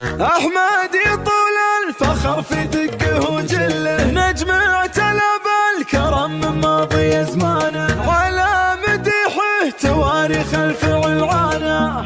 أحمد طول الفخر في دقه وجله، نجم اعتلى بالكرم من ماضي زمانه، على مديحه تواريخ الفعل عانى.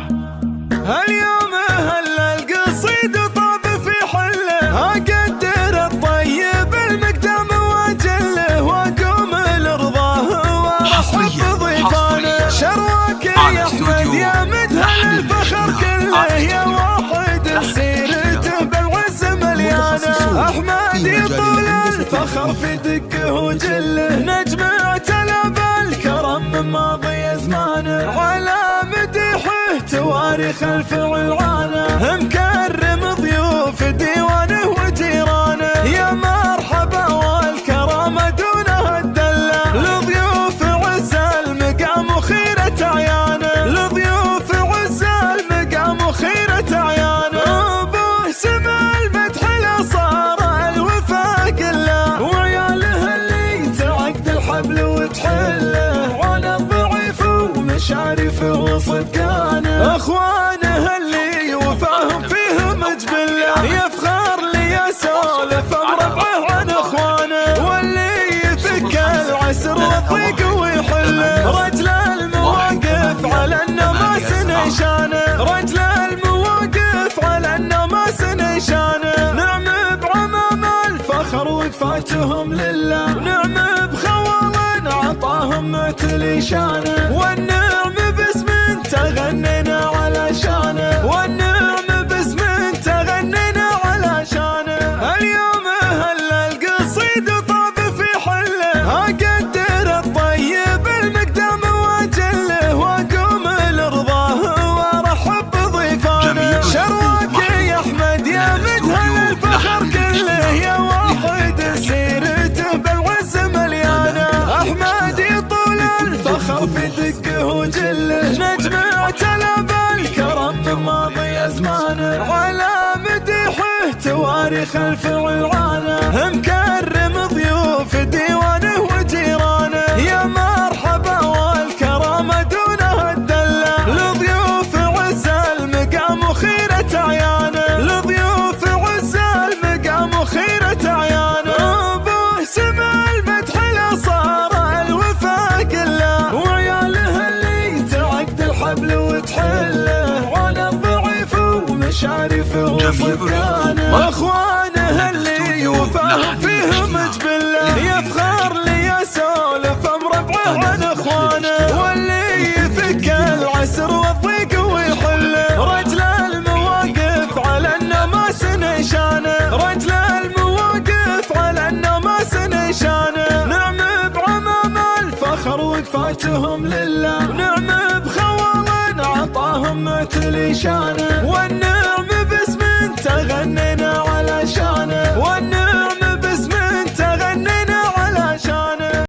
اليوم هل القصيد طاب في حله، أقدر الطيب المقدام واجله، واقوم لرضاه وارحب ضيفانه. شرواك يا احمد يا مدهن الفخر كله، يا واحد سيرته بالعز مليانه. احمد طول الفخر في دقه وجله، نجم اعتلى بالكرم من ماضي زمانه، على مديحه تواريخ الفعل عانى. مكرم ضيوف ديوانه وجيرانه، يا مرحبا والكرامه دونه الدله، لضيوف عز المقام وخيره عيانه، لضيوف عز المقام وخيره عيانه. ابوه سمع المدح له صار الوفا كله، وعياله اللي تعقد الحبل وتحله، على الضعيف ومشارفه وصدقانه. اخوانه اللي وفاهم فيهم جبله، يفخر لي اسولف مربعه عن اخوانه، واللي يفك العسر والضيق ويحله، رجل المواقف على النماس نيشانه، رجل المواقف على النماس نيشانه. نعم بعمام الفخر وقفاتهم لله، نعم بخوال عطاهم معتلي شانه، والنعم باسم تغنينا على شانه، والنعم باسم تغنينا على شانه. اليوم هل القصيد طاب في حله، أقدر الطيب المقدام واجله، واقوم لرضاه وارحب ضيفانه. شرواك يا احمد يا مدهن الفخر كله، يا واحد سيرته بالعز مليانه. احمد طول الفخر في دقه وجله، نجم اعتلى بالكرم من ماضي زمانه، على مديحه تواريخ الفعل عانى. مكرم ضيوف ديوانه وجيرانه، يا مرحبا والكرامه دونه الدله، لضيوف عز المقام وخيره عيانه، لضيوف عز المقام وخيره عيانه. ابوه سمع المدح له صار الوفا كله، وعياله اللي تعقد الحبل وتحله، على الضعيف ومشارفه وصدقانه. اخوانه اللي وفاهم فيهم جبله، يفخر لي اسولف مربعه عن اخوانه، واللي يفك العسر والضيق ويحله، رجل المواقف على النماس نيشانه، رجل المواقف على النماس نيشانه. نعم بعمام الفخر وقفاتهم لله، نعم بخوال عطاهم معتلي شانه.